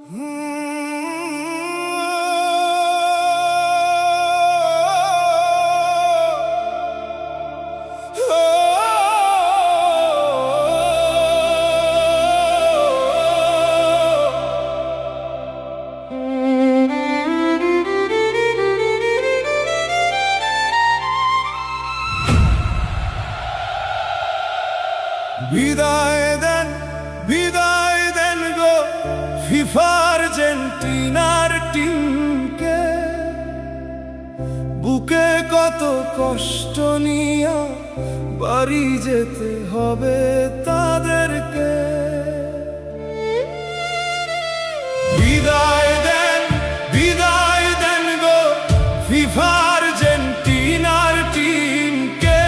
বিদায় দেন গো ফিফা আর্জেন্টিনার টিমকে। বুকে কত কষ্ট নিয়ে বাড়ি যেতে হবে তাদেরকে। বিদায় দেন গো ফিফা আর্জেন্টিনার টিমকে।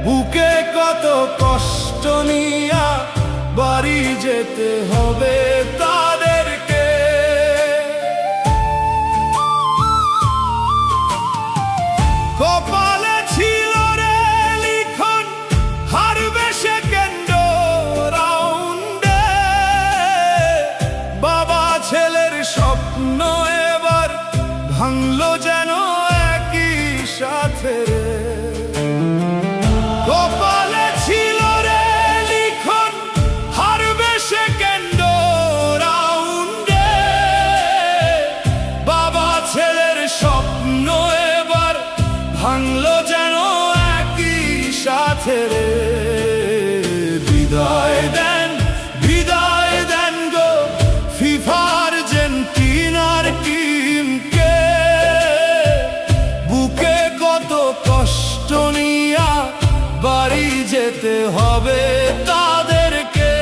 বুকে কত কষ্ট নিয়ে বাড়ি যেতে হবে তাদেরকে। কপালে ছিল রে লিখন হারবে সেকেন্ড রাউন্ডে। বাবা ছেলের স্বপ্ন এবার ভাঙলো যেন একই সাথে রে। কপালে ছিল রে লিখন হারবে সেকেন্ড রাউন্ডে। বাবা ছেলের স্বপ্ন এবার ভাঙলো যেন একই সাথে রে। বিদায় দেন গো ফিফা আর্জেন্টিনার টিমকে। বুকে কত কষ্ট নিয়া বাড়ি যেতে হবে তাদেরকে।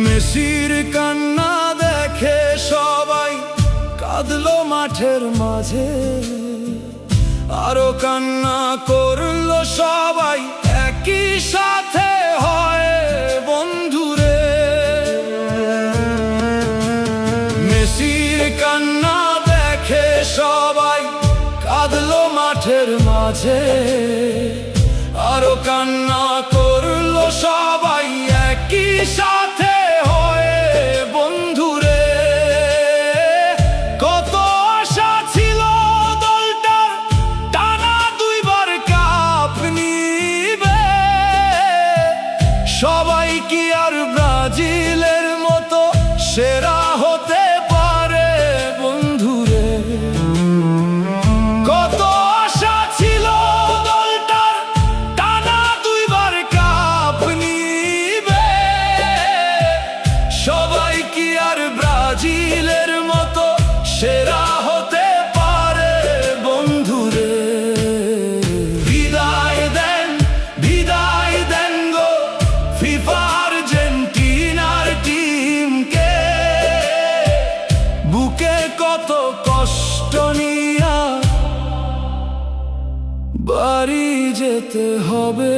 মেসির কান্না দেখে সবাই কাঁদলো মাঠের মাঝে। আরো কান্না করলো সবাই একই সাথে হয় বন্ধুরে। মেসির কান্না দেখে সবাই কাঁদলো মাঠের মাঝে। আরো কান্না করলো সবাই একই সাথে বন্ধুরে। কত আশা ছিল দলটার টানা দুইবার কাপ নিবে। সবাই কি আর ব্রাজিলের মতো সেরা হতে পারে বন্ধুরে। কত আশা ছিল দলটার টানা দুইবার কাপ নিবে। সবাই কি আর ব্রাজিলের মতো সেরা হতে পারে বন্ধুরে। বিদায় দেন গো ফিফা আর্জেন্টিনার টিমকে। বুকে কত কষ্ট নিয়া বাড়ি যেতে হবে